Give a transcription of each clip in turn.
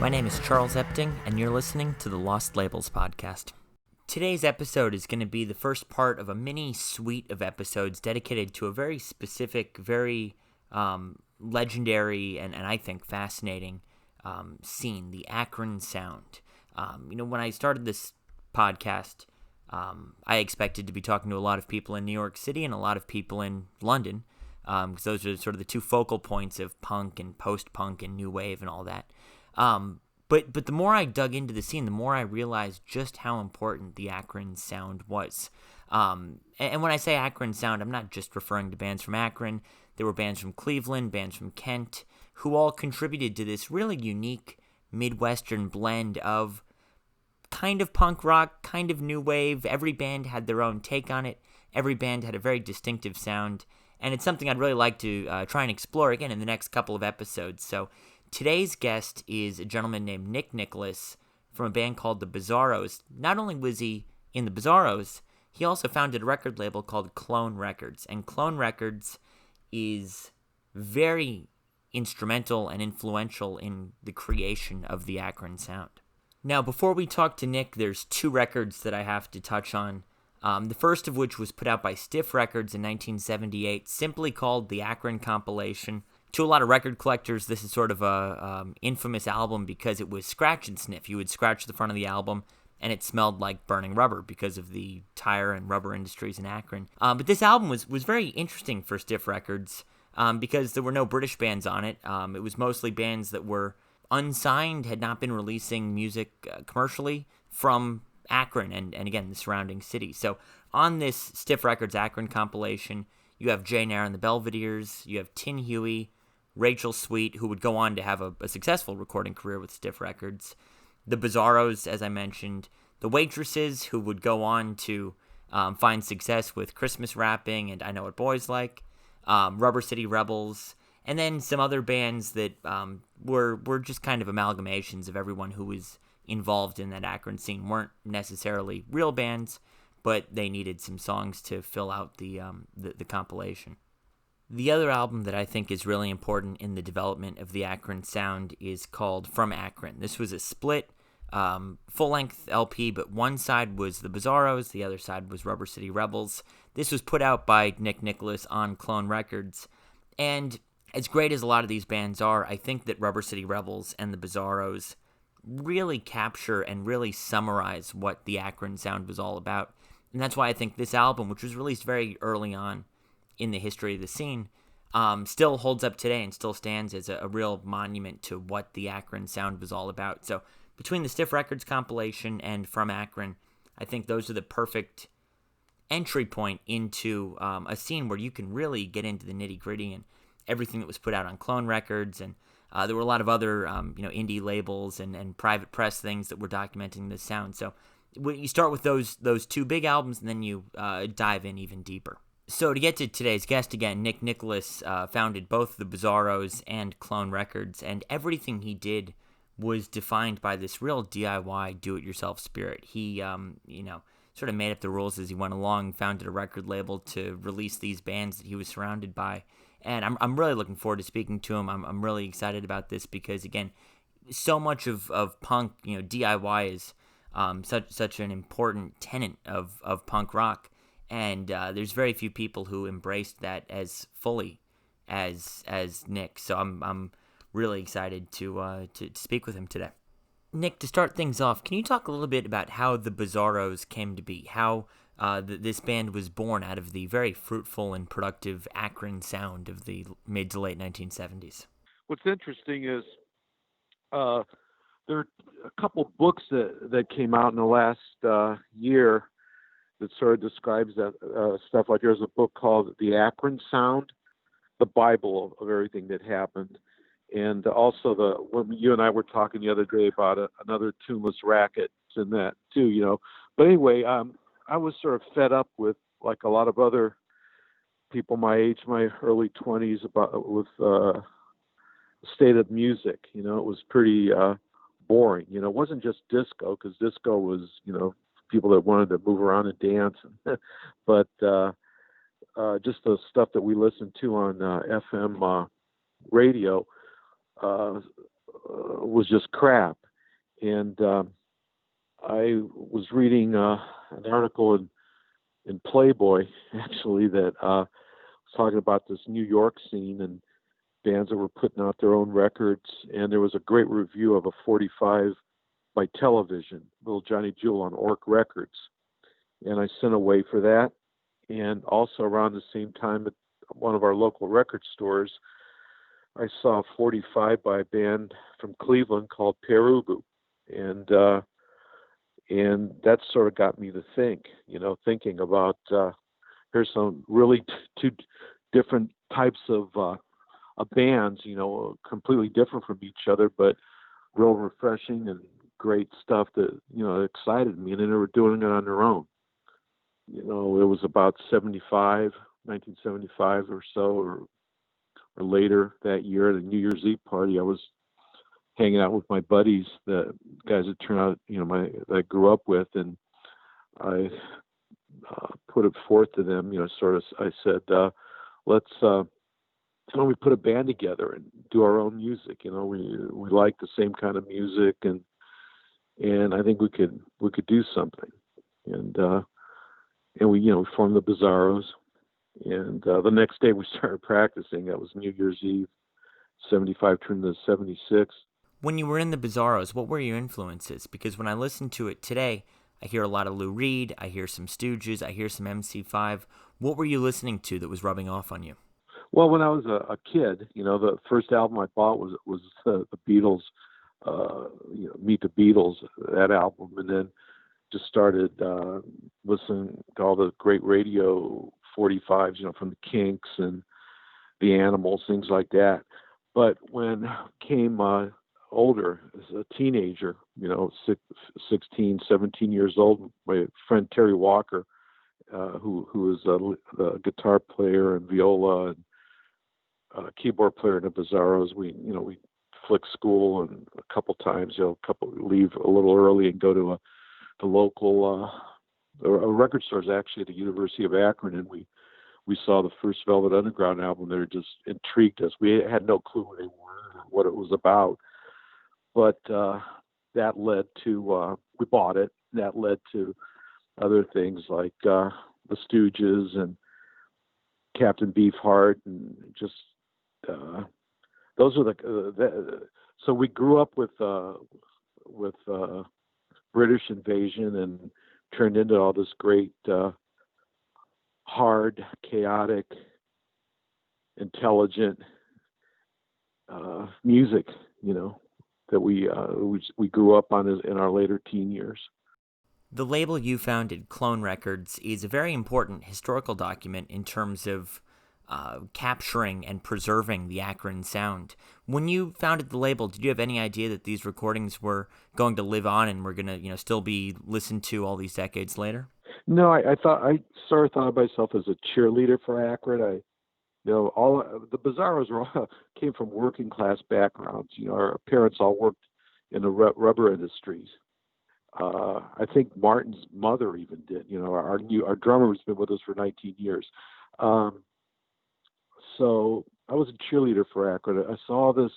My name is Charles Epting, and you're listening to the Lost Labels podcast. Today's episode is going to be the first part of a mini suite of episodes dedicated to a very specific, very legendary, and I think fascinating scene, the Akron Sound. When I started this podcast, I expected to be talking to a lot of people in New York City and a lot of people in London, because those are sort of the two focal points of punk and post-punk and new wave and all that. But the more I dug into the scene, the more I realized just how important the Akron Sound was. And when I say Akron Sound, I'm not just referring to bands from Akron. There were bands from Cleveland, bands from Kent, who all contributed to this really unique Midwestern blend of kind of punk rock, kind of new wave. Every band had their own take on it. Every band had a very distinctive sound. And it's something I'd really like to try and explore again in the next couple of episodes. So today's guest is a gentleman named Nick Nicholis from a band called the Bizarros. Not only was he in the Bizarros, he also founded a record label called Clone Records. And Clone Records is very instrumental and influential in the creation of the Akron Sound. Now, before we talk to Nick, there's two records that I have to touch on. The first of which was put out by Stiff Records in 1978, simply called the Akron Compilation. To a lot of record collectors, this is sort of a infamous album because it was scratch and sniff. You would scratch the front of the album, and it smelled like burning rubber because of the tire and rubber industries in Akron. But this album was very interesting for Stiff Records because there were no British bands on it. It was mostly bands that were unsigned, had not been releasing music commercially from Akron and again, the surrounding city. So on this Stiff Records Akron compilation, you have Jane Eyre and the Belvederes, you have Tin Huey, Rachel Sweet, who would go on to have a successful recording career with Stiff Records, the Bizarros, as I mentioned, the Waitresses, who would go on to find success with Christmas Wrapping and I Know What Boys Like, Rubber City Rebels, and then some other bands that were just kind of amalgamations of everyone who was involved in that Akron scene. Weren't necessarily real bands, but they needed some songs to fill out the compilation. The other album that I think is really important in the development of the Akron Sound is called From Akron. This was a split, full-length LP, but one side was the Bizarros, the other side was Rubber City Rebels. This was put out by Nick Nicholis on Clone Records, and as great as a lot of these bands are, I think that Rubber City Rebels and the Bizarros really capture and really summarize what the Akron Sound was all about. And that's why I think this album, which was released very early on in the history of the scene, still holds up today and still stands as a real monument to what the Akron Sound was all about. So between the Stiff Records compilation and From Akron, I think those are the perfect entry point into a scene where you can really get into the nitty-gritty and everything that was put out on Clone Records, and there were a lot of other indie labels and private press things that were documenting this sound. So you start with those two big albums, and then you dive in even deeper. So to get to today's guest again, Nick Nicholis founded both the Bizarros and Clone Records, and everything he did was defined by this real DIY, do-it-yourself spirit. He, sort of made up the rules as he went along, founded a record label to release these bands that he was surrounded by. And I'm really looking forward to speaking to him. I'm really excited about this because, again, so much of punk, DIY is such an important tenet of punk rock. And there's very few people who embraced that as fully as Nick. So I'm really excited to speak with him today. Nick, to start things off, can you talk a little bit about how the Bizarros came to be? How this band was born out of the very fruitful and productive Akron Sound of the mid to late 1970s. What's interesting is there are a couple books that came out in the last year that sort of describes that stuff. Like there's a book called The Akron Sound, the Bible of everything that happened. And also when you and I were talking the other day about another Tuneless Racket in that too, But anyway, I was sort of fed up with, like a lot of other people my age, my early 20s, with state of music. It was pretty boring. It wasn't just disco, because disco was, people that wanted to move around and dance, but just the stuff that we listened to on FM radio. was just crap. And I was reading an article in Playboy, actually, that was talking about this New York scene and bands that were putting out their own records. And there was a great review of a 45 by Television, Little Johnny Jewel on Orc Records. And I sent away for that. And also around the same time at one of our local record stores, I saw a 45 by a band from Cleveland called Perubu. And that sort of got me to thinking about here's some really two different types of bands, completely different from each other, but real refreshing and great stuff that, excited me. And then they were doing it on their own. It was about 1975 or so, or later that year at a New Year's Eve party. I was hanging out with my buddies, the guys that turned out, that I grew up with, and I put it forth to them, I said, let's, why don't we put a band together and do our own music? We like the same kind of music, and I think we could do something. And we formed the Bizarros, and the next day we started practicing. That was New Year's Eve, 75 turned to 76. When you were in the Bizarros, what were your influences? Because when I listen to it today, I hear a lot of Lou Reed, I hear some Stooges, I hear some MC5. What were you listening to that was rubbing off on you? Well, when I was a kid, the first album I bought was the Beatles, Meet the Beatles, that album, and then just started listening to all the great radio 45s, from the Kinks and the Animals, things like that. But when I came older, as a teenager, 16, 17 years old, my friend Terry Walker, who was a guitar player and viola and keyboard player in the Bizarros, we flicked school and a couple times, leave a little early and go to the local record stores, actually at the University of Akron, and we saw the first Velvet Underground album. That just intrigued us. We had no clue what they were, what it was about, but that led to we bought it. That led to other things like the Stooges and Captain Beefheart, and just those are so we grew up with British invasion and turned into all this great hard, chaotic, intelligent music, that we grew up on in our later teen years. The label you founded, Clone Records, is a very important historical document in terms of capturing and preserving the Akron sound. When you founded the label, did you have any idea that these recordings were going to live on and were going to, still be listened to all these decades later? No, I sort of thought of myself as a cheerleader for Akron. All the Bizarros came from working class backgrounds. Our parents all worked in the rubber industries. I think Martin's mother even did. Our drummer has been with us for 19 years. So I was a cheerleader for Akron. I saw this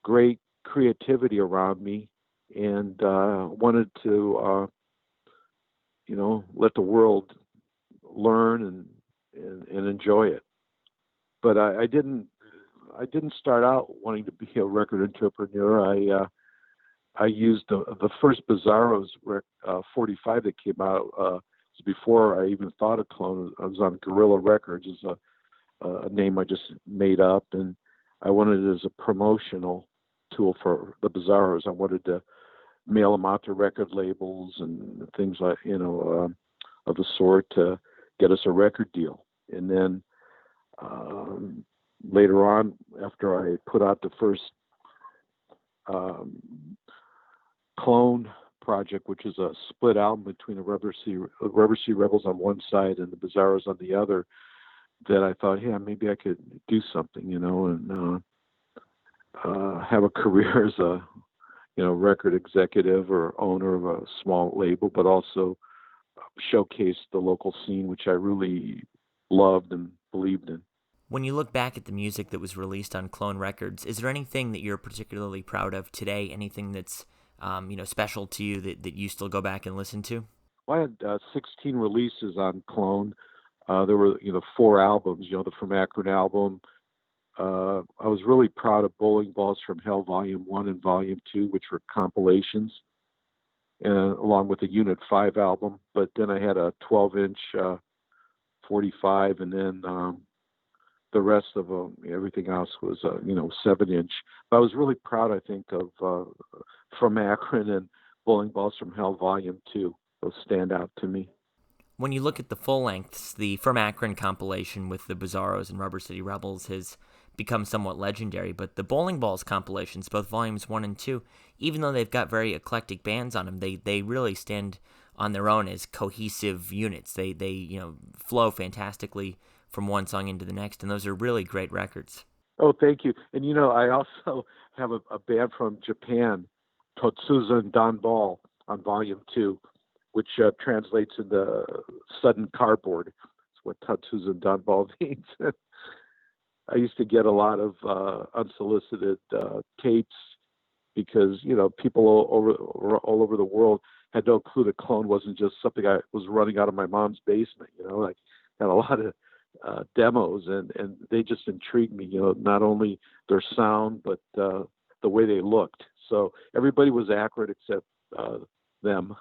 great creativity around me, and wanted to, let the world learn and enjoy it. But I didn't start out wanting to be a record entrepreneur. I used the first Bizarros 45 that came out. Was before I even thought of Clone. I was on Guerrilla Records, is a name I just made up, and I wanted it as a promotional tool for the Bizarros. I wanted to mail them out to record labels and things like, of the sort, to get us a record deal. And then later on, after I put out the first Clone project, which is a split album between the Rubber Sea Rebels on one side and the Bizarros on the other, that I thought, yeah, maybe I could do something, and have a career as a, record executive or owner of a small label, but also showcase the local scene, which I really loved and believed in. When you look back at the music that was released on Clone Records, is there anything that you're particularly proud of today? Anything that's special to you that you still go back and listen to? Well, I had 16 releases on Clone. There were, 4 albums, the From Akron album. I was really proud of Bowling Balls from Hell Volume 1 and Volume 2, which were compilations, along with the Unit 5 album. But then I had a 12-inch 45, and then the rest of them, everything else was, 7-inch. But I was really proud, I think, of From Akron and Bowling Balls from Hell Volume 2. Those stand out to me. When you look at the full lengths, the From Akron compilation with the Bizarros and Rubber City Rebels has become somewhat legendary, but the Bowling Balls compilations, both volumes 1 and 2, even though they've got very eclectic bands on them, they really stand on their own as cohesive units. They flow fantastically from one song into the next, and those are really great records. Oh, thank you. And I also have a band from Japan, Totsuzan Danball, on Volume 2, which translates into sudden cardboard. That's what Totsuzan Danball means. I used to get a lot of unsolicited tapes because people all over the world had no clue that Clone wasn't just something I was running out of my mom's basement. I had a lot of demos, and they just intrigued me. Not only their sound, but the way they looked. So everybody was Akron except them.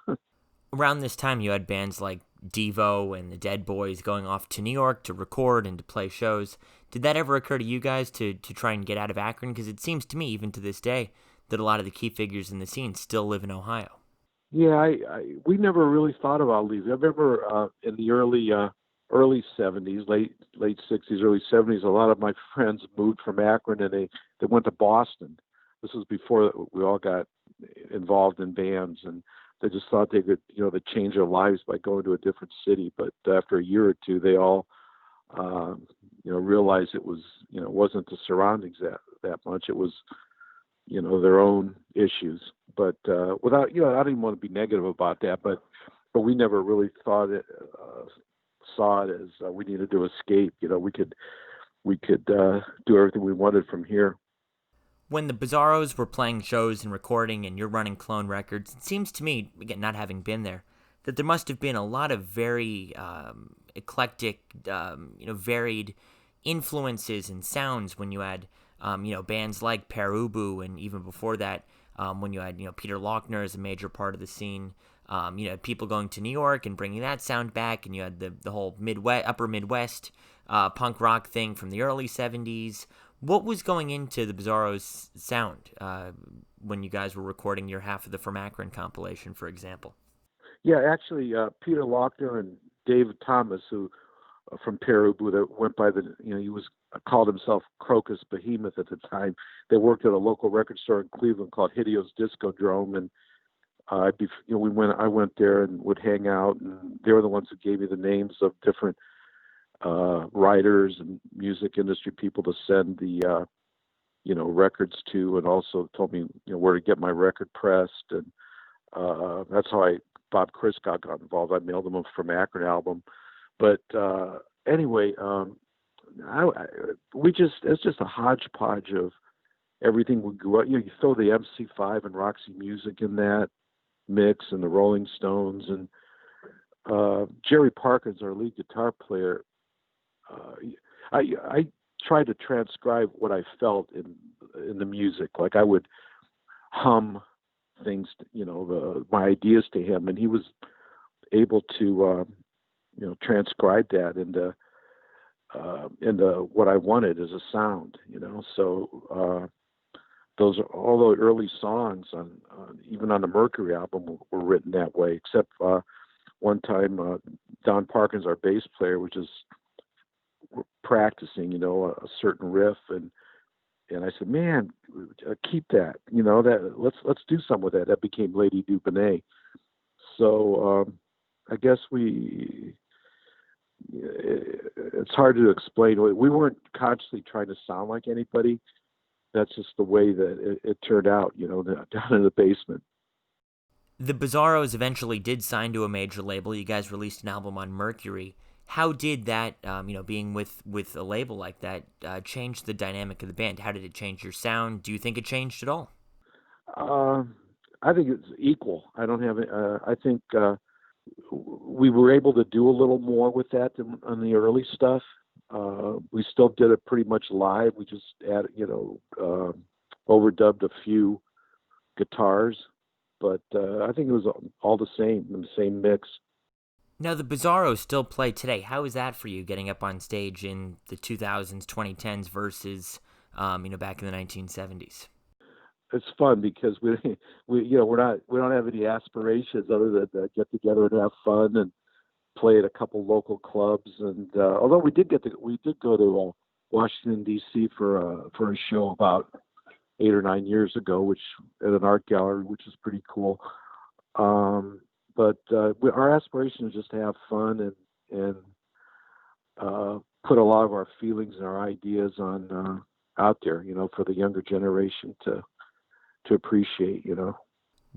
Around this time, you had bands like Devo and the Dead Boys going off to New York to record and to play shows. Did that ever occur to you guys to try and get out of Akron? Because it seems to me, even to this day, that a lot of the key figures in the scene still live in Ohio. Yeah, we never really thought about leaving. I remember in the early 70s, late 60s, early 70s, a lot of my friends moved from Akron and they went to Boston. This was before we all got involved in bands, and they just thought they could, they change their lives by going to a different city. But after a year or two, they all, realized it was, wasn't the surroundings that much. It was, their own issues. But without, I didn't want to be negative about that, but we never really saw it as we needed to escape. We could do everything we wanted from here. When the Bizarros were playing shows and recording and you're running Clone Records, it seems to me, again, not having been there, that there must have been a lot of very eclectic, varied influences and sounds when you had, bands like Perubu, and even before that, when you had, Peter Lochner as a major part of the scene. You had people going to New York and bringing that sound back, and you had the whole upper Midwest punk rock thing from the early 70s. What was going into the Bizarros sound when you guys were recording your half of the From Akron compilation, for example? Yeah, actually, Peter Lochner and David Thomas, who from Perubu, that went by he was called himself Crocus Behemoth at the time. They worked at a local record store in Cleveland called Hidio's Discodrome, and I went there and would hang out, and they were the ones who gave me the names of different writers and music industry people to send the records to, and also told me where to get my record pressed, and that's how Bob Chriscott got involved. I mailed him a From Akron album, but anyway, it's just a hodgepodge of everything we grew up. You throw the MC5 and Roxy Music in that mix, and the Rolling Stones, and Jerry Parkins, our lead guitar player. I tried to transcribe what I felt in the music. Like I would hum things, my ideas to him, and he was able to, transcribe that into what I wanted as a sound. So those are all the early songs even on the Mercury album were written that way. Except one time, Don Parkins, our bass player, was just practicing, a certain riff, and I said, "Man, keep that. That let's do something with that." That became Lady Dubonnet. So I guess it's hard to explain. We weren't consciously trying to sound like anybody. That's just the way that it turned out, down in the basement. The Bizarros eventually did sign to a major label. You guys released an album on Mercury. How did that, being with a label like that, change the dynamic of the band? How did it change your sound? Do you think it changed at all? Uh, I think it's equal. I don't have. I think we were able to do a little more with that than on the early stuff. We still did it pretty much live. We just added, overdubbed a few guitars, but I think it was all the same mix. Now, the Bizarros still play today. How is that for you, getting up on stage in the 2000s, 2010s versus, back in the 1970s? It's fun because we don't have any aspirations other than to get together and have fun and play at a couple local clubs. And although we did go to Washington D.C. for a show about 8 or 9 years ago, which at an art gallery, which is pretty cool. But our aspiration is just to have fun and put a lot of our feelings and our ideas on out there, for the younger generation to appreciate.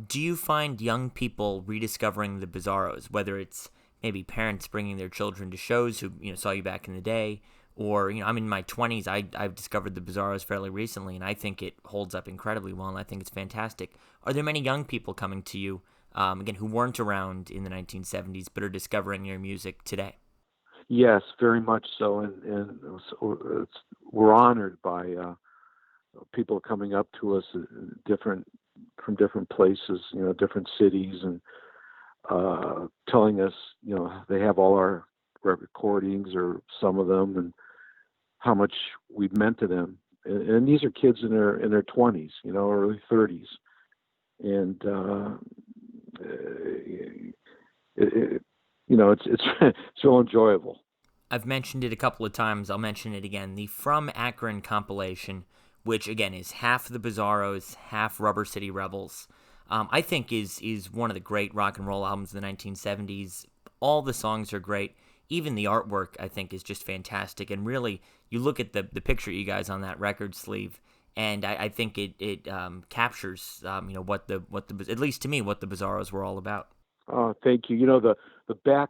Do you find young people rediscovering the Bizarros, whether it's maybe parents bringing their children to shows who saw you back in the day, or I'm in my 20s, I've discovered the Bizarros fairly recently, and I think it holds up incredibly well, and I think it's fantastic. Are there many young people coming to you, again, who weren't around in the 1970s but are discovering your music today? Yes, very much so, and we're honored by people coming up to us from different places, different cities, and telling us, they have all our recordings or some of them, and how much we've meant to them. And these are kids in their 20s, early 30s, and it's it's real enjoyable. I've mentioned it a couple of times. I'll mention it again. The From Akron compilation, which again is half the Bizarros, half Rubber City Rebels, I think is one of the great rock and roll albums of the 1970s. All the songs are great. Even the artwork, I think, is just fantastic. And really, you look at the picture, you guys, on that record sleeve, and I think it captures, what the at least to me, what the Bizarros were all about. Oh, thank you. The back.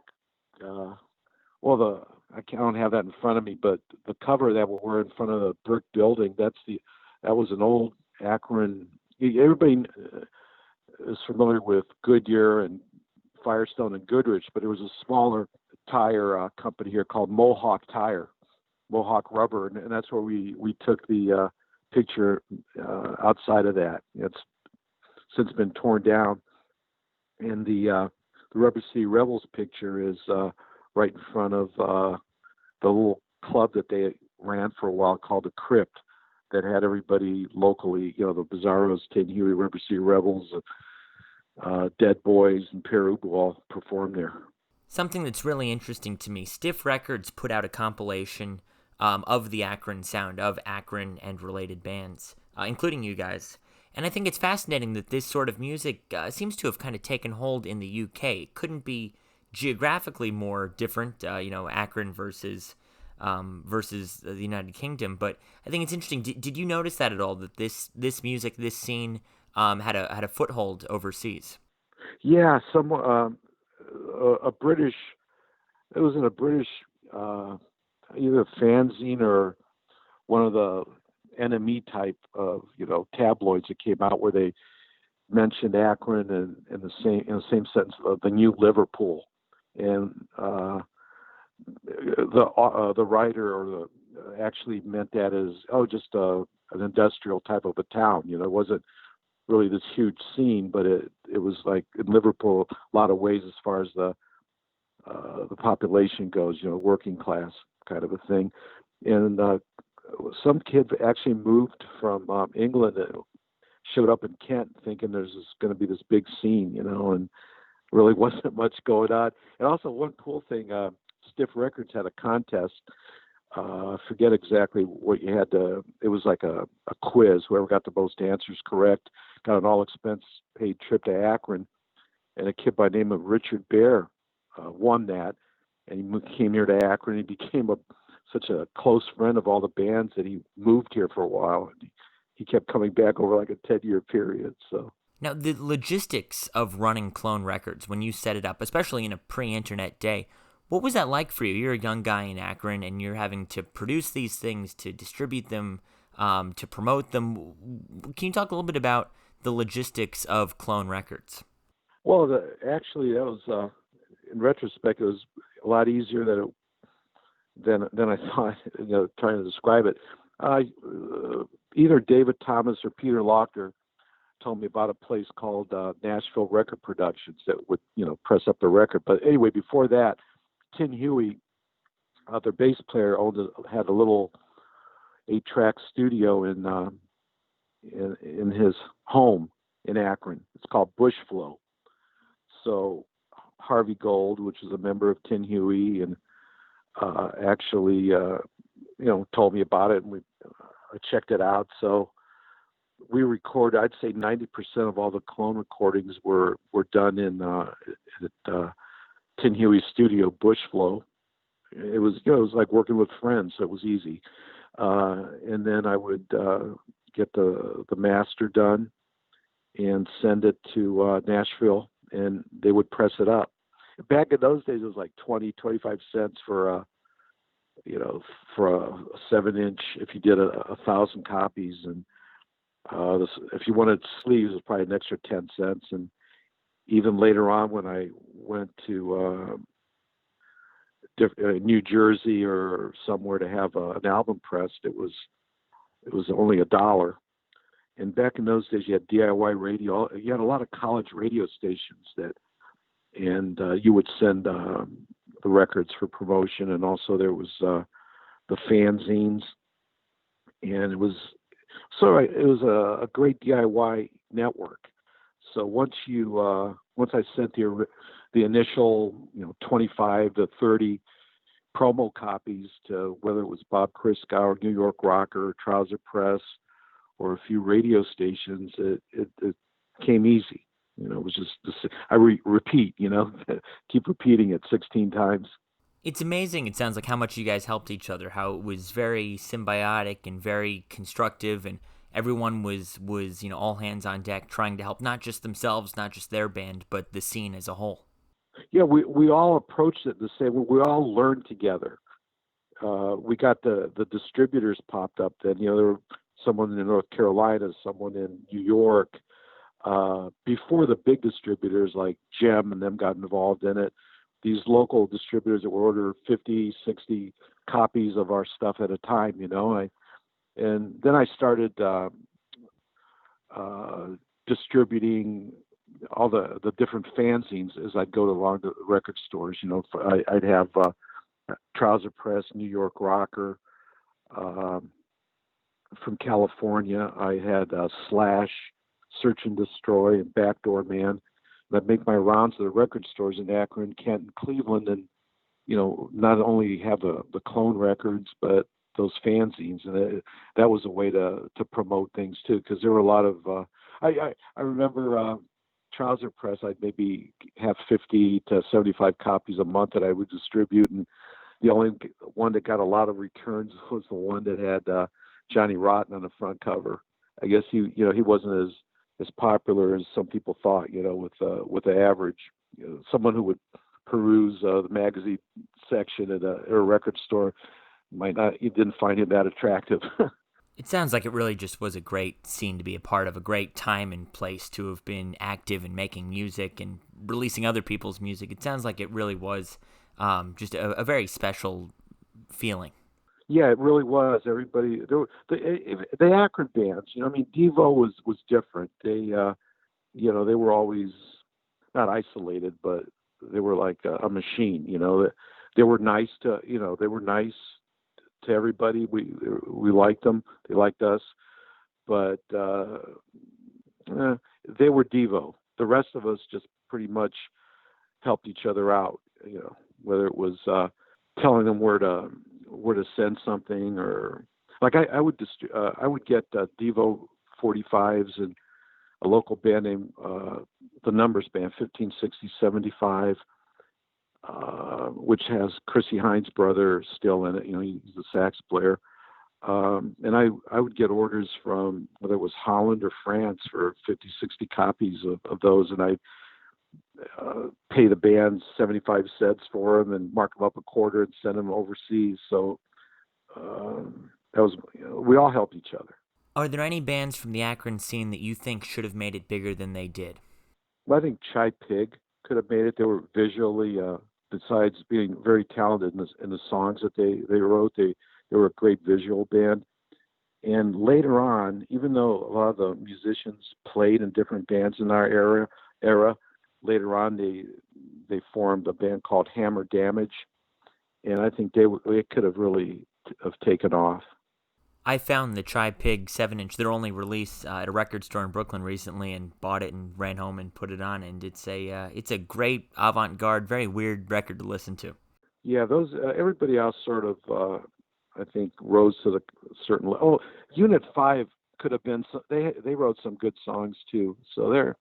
I don't have that in front of me, but the cover that we're in front of the brick building, that was an old Akron. Everybody is familiar with Goodyear and Firestone and Goodrich, but it was a smaller tire company here called Mohawk Rubber, and that's where we took the picture outside of that. It's since been torn down, and the Rubber City Rebels picture is right in front of the little club that they ran for a while called the Crypt, that had everybody locally, the Bizarros, Tin Huey, Rubber City Rebels, Dead Boys, and Peru all performed there. Something that's really interesting to me, Stiff Records put out a compilation of the Akron Sound, of Akron and related bands, including you guys. And I think it's fascinating that this sort of music seems to have kind of taken hold in the UK. It couldn't be geographically more different, Akron versus the United Kingdom. But I think it's interesting. Did you notice that at all? That this music, this scene, had a foothold overseas? Yeah, a British. It was in a British either fanzine or one of the NME type of tabloids that came out where they mentioned Akron and in the same sentence of the new Liverpool, and the writer actually meant that as just an industrial type of a town. It wasn't really this huge scene, but it was like in Liverpool a lot of ways as far as the population goes, working class kind of a thing. And some kid actually moved from England and showed up in Kent thinking there's going to be this big scene, and really wasn't much going on. And also one cool thing, Stiff Records had a contest. I forget exactly what you had to. It was like a quiz. Whoever got the most answers correct got an all-expense-paid trip to Akron. And a kid by the name of Richard Bear won that. And he came here to Akron. He became such a close friend of all the bands that he moved here for a while. And he kept coming back over like a 10-year period. So. Now, the logistics of running Clone Records, when you set it up, especially in a pre-internet day, What was that like for you? You're a young guy in Akron, and you're having to produce these things, to distribute them, to promote them. Can you talk a little bit about the logistics of Clone Records? Well, actually, that was in retrospect, it was a lot easier than I thought. Trying to describe it. Either David Thomas or Peter Lochter told me about a place called Nashville Record Productions that would, press up the record. But anyway, before that, Tin Huey, their bass player, had a little 8-track studio in his home in Akron. It's called Bushflow. So Harvey Gold, which is a member of Tin Huey, and actually, told me about it, and I checked it out. So we recorded, I'd say 90% of all the Clone recordings were done at Tin Huey's studio, Bushflow. It was, it was like working with friends, so it was easy. And then I would get the master done and send it to Nashville, and they would press it up. Back in those days, it was like 25 cents for a 7-inch, if you did 1,000 copies. And if you wanted sleeves, it was probably an extra 10 cents. And even later on, when I went to New Jersey or somewhere to have an album pressed, it was only $1. And back in those days, you had DIY radio. You had a lot of college radio stations and you would send the records for promotion. And also there was the fanzines, and it was a great DIY network. So once I sent the initial 25 to 30 promo copies to whether it was Bob Christgau or New York Rocker or Trouser Press or a few radio stations, it came easy. It was just I repeat, keep repeating it 16 times. It's amazing. It sounds like how much you guys helped each other, how it was very symbiotic and very constructive, and everyone was all hands on deck trying to help not just themselves, not just their band, but the scene as a whole. Yeah, we all approached it the same. We all learned together. We got the distributors popped up then. There were someone in North Carolina, someone in New York. Before the big distributors like Gem and them got involved in it, these local distributors that would order 50, 60 copies of our stuff at a time, and then I started distributing all the different fanzines as I'd go along to record stores. I'd have Trouser Press, New York Rocker. From California, I had Slash, Search and Destroy, and Backdoor Man. And I'd make my rounds to the record stores in Akron, Kent, and Cleveland, and not only have the Clone records, but those fanzines, and that was a way to promote things too, because there were a lot of. I remember Trouser Press. I'd maybe have 50 to 75 copies a month that I would distribute, and the only one that got a lot of returns was the one that had Johnny Rotten on the front cover. I guess he wasn't as popular as some people thought, with the average, someone who would peruse the magazine section at a record store you didn't find him that attractive. It sounds like it really just was a great scene to be a part of, a great time and place to have been active in making music and releasing other people's music. It sounds like it really was just a very special feeling. Yeah, it really was. Everybody, the Akron bands, Devo was different. They, they were always not isolated, but they were like a machine. They were nice to everybody. We liked them. They liked us, but they were Devo. The rest of us just pretty much helped each other out. Whether it was telling them where to send something, or like I would get Devo 45s and a local band named the Numbers Band, 1560-75, which has Chrissy Hines' brother still in it. He's the sax player. And I would get orders from whether it was Holland or France for 50, 60 copies of those, and pay the bands 75 cents for them and mark them up a quarter and send them overseas. So that was, we all helped each other. Are there any bands from the Akron scene that you think should have made it bigger than they did? Well, I think Chai Pig could have made it. They were visually, besides being very talented in the songs that they wrote, they were a great visual band. And later on, even though a lot of the musicians played in different bands in our era, later on they formed a band called Hammer Damage, and I think they could have really have taken off. I found the Chai Pig 7-inch, their only release, at a record store in Brooklyn recently, and bought it and ran home and put it on. And it's a great avant-garde, very weird record to listen to. Yeah, those everybody else sort of I think rose to the certain level. Oh, Unit 5 could have been. They wrote some good songs too. So there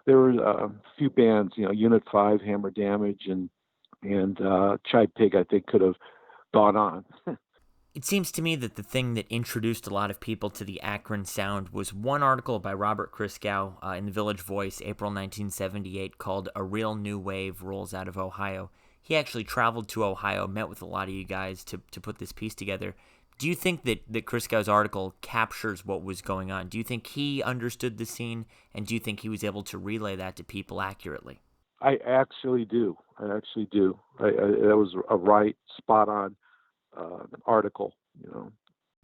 were a few bands. Unit 5, Hammer Damage, and Chai Pig, I think, could have gone on. It seems to me that the thing that introduced a lot of people to the Akron sound was one article by Robert Christgau in the Village Voice, April 1978, called "A Real New Wave Rolls Out of Ohio." He actually traveled to Ohio, met with a lot of you guys to put this piece together. Do you think that Christgau's article captures what was going on? Do you think he understood the scene, and do you think he was able to relay that to people accurately? I actually do. That was a right, spot-on article.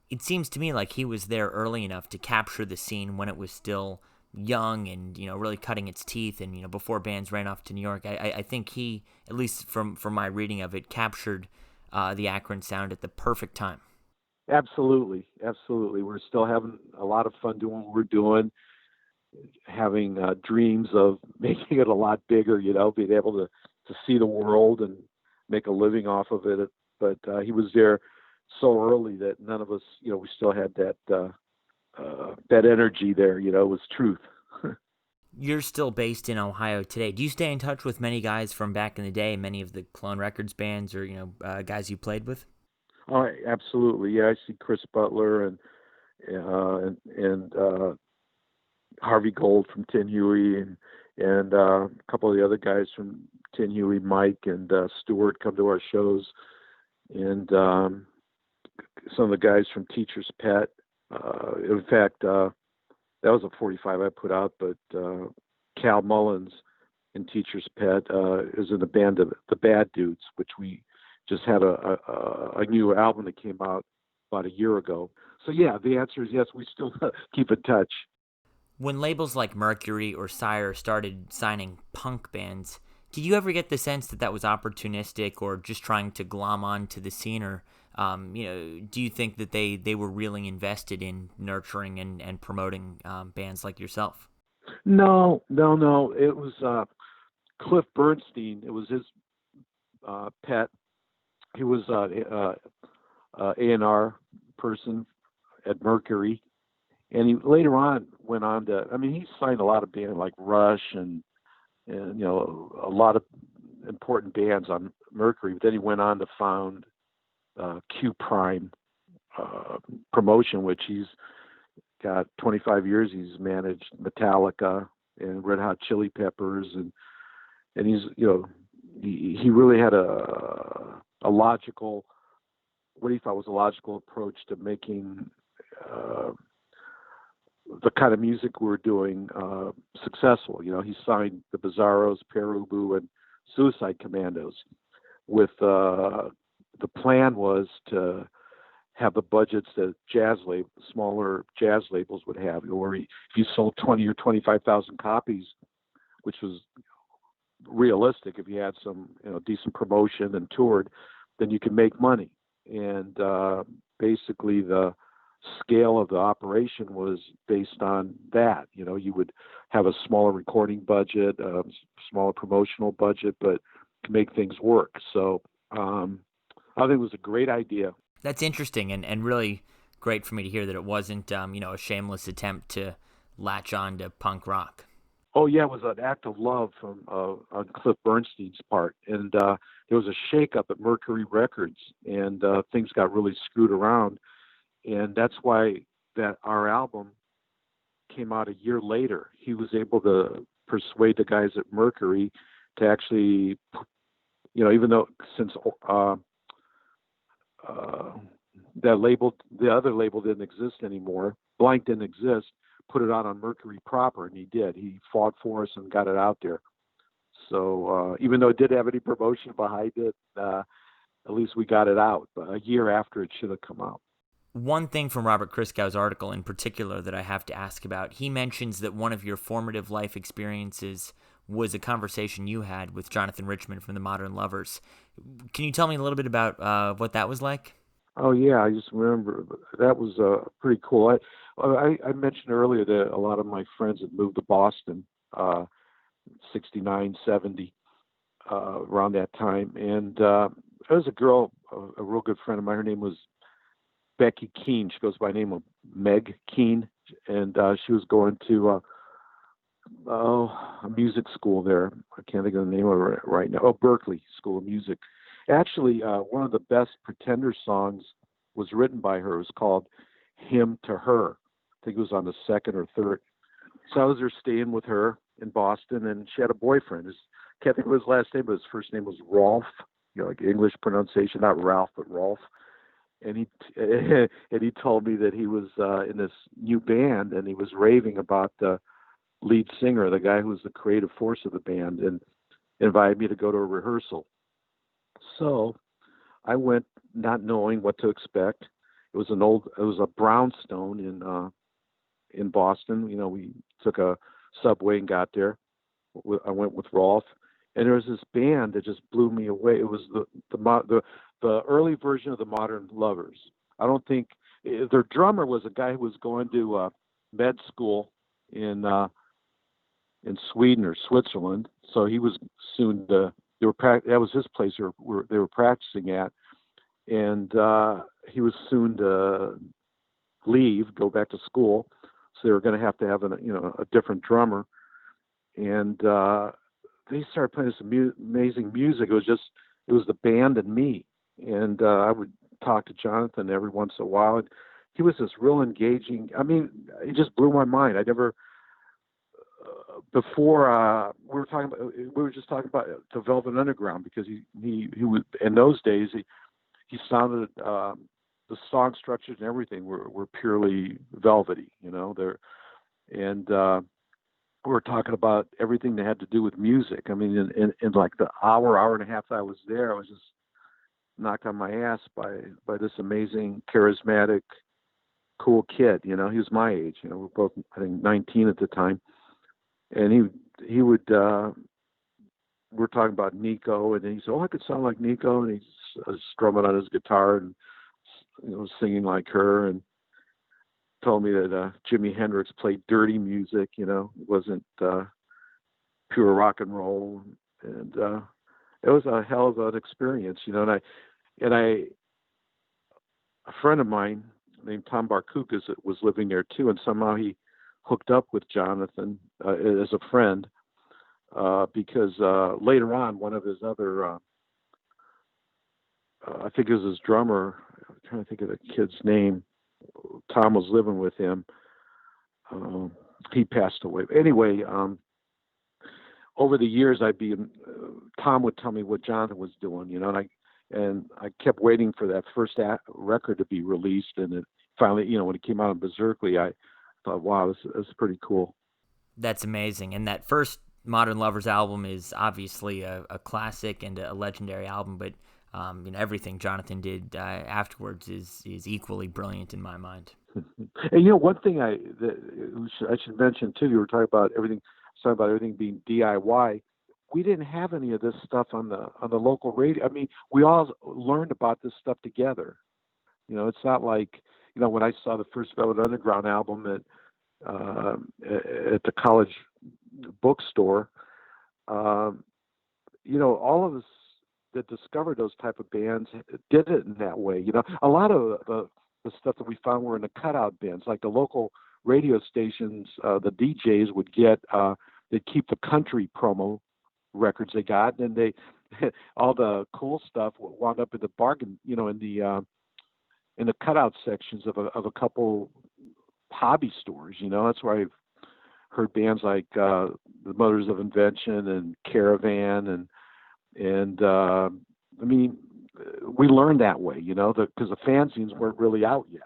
It seems to me like he was there early enough to capture the scene when it was still young and really cutting its teeth, and before bands ran off to New York. I think he, at least from my reading of it, captured the Akron sound at the perfect time. Absolutely. We're still having a lot of fun doing what we're doing, having dreams of making it a lot bigger, being able to see the world and make a living off of it. But he was there so early that none of us, we still had that energy there, it was truth. You're still based in Ohio today. Do you stay in touch with many guys from back in the day, many of the Clone Records bands or, guys you played with? Oh, absolutely. Yeah, I see Chris Butler and Harvey Gold from Tin Huey and a couple of the other guys from Tin Huey, Mike and Stuart, come to our shows. And some of the guys from Teacher's Pet. In fact, that was a 45 I put out, but Cal Mullins in Teacher's Pet is in the band of the Bad Dudes, which we just had a new album that came out about a year ago. So yeah, the answer is yes, we still keep in touch. When labels like Mercury or Sire started signing punk bands, did you ever get the sense that was opportunistic or just trying to glom on to the scene, or do you think that they were really invested in nurturing and promoting bands like yourself? No. It was Cliff Bernstein. It was his pet. He was A&R person at Mercury, and he later on went on to. I mean, he signed a lot of bands like Rush and a lot of important bands on Mercury. But then he went on to found Q Prime Promotion, which he's got 25 years. He's managed Metallica and Red Hot Chili Peppers, and he's he really had a logical, what he thought was a logical approach to making the kind of music we're doing successful. He signed the Bizarros, Perubu, and Suicide Commandos with the plan was to have the budgets that smaller jazz labels would have, where if you sold 20 or 25,000 copies, which was realistic if you had some decent promotion and toured, then you can make money. And basically the scale of the operation was based on that. You would have a smaller recording budget, smaller promotional budget, but make things work. So I think it was a great idea. That's interesting and really great for me to hear that it wasn't a shameless attempt to latch on to punk rock. Oh yeah, it was an act of love from on Cliff Bernstein's part, and there was a shakeup at Mercury Records, and things got really screwed around, and that's why that our album came out a year later. He was able to persuade the guys at Mercury to actually, even though since that label, the other label didn't exist anymore, Blank didn't exist, put it out on Mercury proper, and he did. He fought for us and got it out there. So even though it didn't have any promotion behind it, at least we got it out a year after it should have come out. One thing from Robert Christkow's article in particular that I have to ask about, he mentions that one of your formative life experiences was a conversation you had with Jonathan Richman from the Modern Lovers. Can you tell me a little bit about what that was like? Oh, yeah, I just remember that was pretty cool. I mentioned earlier that a lot of my friends had moved to Boston, 69, 70, around that time. And there was a girl, a real good friend of mine, her name was Becky Keene. She goes by the name of Meg Keene, and she was going to a music school there. I can't think of the name of it right now. Oh, Berkeley School of Music. Actually, one of the best Pretender songs was written by her. It was called Hymn to Her. I think it was on the second or third. So I was there staying with her in Boston, and she had a boyfriend. I can't think of his last name, but his first name was Rolf. Like English pronunciation, not Ralph, but Rolf. And he told me that he was in this new band, and he was raving about the lead singer, the guy who was the creative force of the band, and invited me to go to a rehearsal. So I went, not knowing what to expect. It was a brownstone in Boston. We took a subway and got there. I went with Rolf, and there was this band that just blew me away. It was the early version of the Modern Lovers. I don't think their drummer was a guy who was going to med school in Sweden or Switzerland, so he was soon to. That was his place they were practicing at, and he was soon to leave, go back to school. So they were going to have a different drummer, and they started playing this amazing music. It was the band and me, and I would talk to Jonathan every once in a while. And he was this real engaging. I mean, it just blew my mind. I never. Before we were just talking about the Velvet Underground, because he would, in those days he sounded the song structures and everything were purely velvety, there, and we were talking about everything that had to do with music. I mean, in like the hour and a half that I was there, I was just knocked on my ass by this amazing, charismatic, cool kid. He was my age. We were both, I think, 19 at the time. And he would, we're talking about Nico, and he said, "Oh, I could sound like Nico," and he's strumming on his guitar and singing like her, and told me that Jimi Hendrix played dirty music. It wasn't pure rock and roll, and it was a hell of an experience. And a friend of mine named Tom Barkukas was living there too, and somehow he hooked up with Jonathan as a friend because later on, one of his other, I think it was his drummer, I'm trying to think of the kid's name, Tom was living with him. He passed away. Anyway, over the years, Tom would tell me what Jonathan was doing, and I kept waiting for that first record to be released, and it finally, when it came out in Berserkly, I thought, wow, this is pretty cool. That's amazing. And that first Modern Lovers album is obviously a classic and a legendary album, but everything Jonathan did afterwards is equally brilliant in my mind. And one thing I should mention too, you were talking about everything being DIY. We didn't have any of this stuff on the local radio. I mean, we all learned about this stuff together. It's not like, when I saw the first Velvet Underground album at the college bookstore, all of us that discovered those type of bands did it in that way. A lot of the stuff that we found were in the cutout bins, like the local radio stations, the DJs would get, they'd keep the country promo records they got, and they all the cool stuff wound up in the bargain, in the cutout sections of a couple hobby stores. That's where I heard bands like the Mothers of Invention and Caravan, and I mean, we learned that way, because the fanzines weren't really out yet.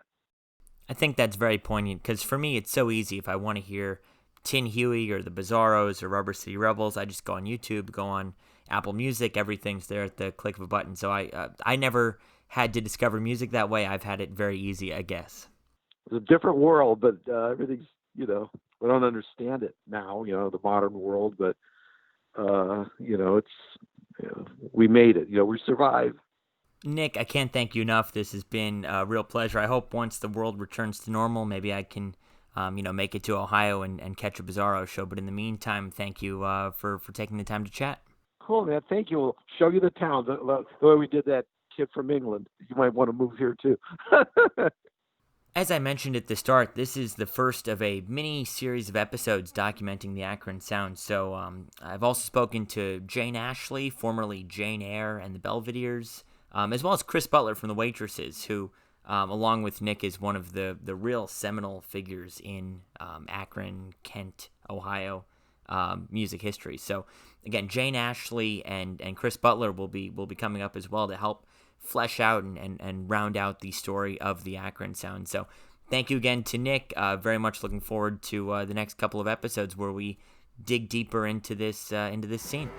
I think that's very poignant because for me, it's so easy. If I want to hear Tin Huey or the Bizarros or Rubber City Rebels, I just go on YouTube, go on Apple Music. Everything's there at the click of a button. So I never had to discover music that way. I've had it very easy, I guess. It's a different world, but everything's, we don't understand it now, the modern world, but, we made it, we survived. Nick, I can't thank you enough. This has been a real pleasure. I hope once the world returns to normal, maybe I can, make it to Ohio and catch a Bizarro show. But in the meantime, thank you for taking the time to chat. Cool, man. Thank you. We'll show you the town, the way we did that kid from England. You might want to move here, too. As I mentioned at the start, this is the first of a mini series of episodes documenting the Akron Sound. So I've also spoken to Jane Ashley, formerly Jane Eyre and the Belvederes, as well as Chris Butler from the Waitresses, who, along with Nick, is one of the real seminal figures in Akron, Kent, Ohio music history. So again, Jane Ashley and Chris Butler will be coming up as well to help flesh out and round out the story of the Akron Sound. So thank you again to Nick. Very much looking forward to the next couple of episodes where we dig deeper into this scene.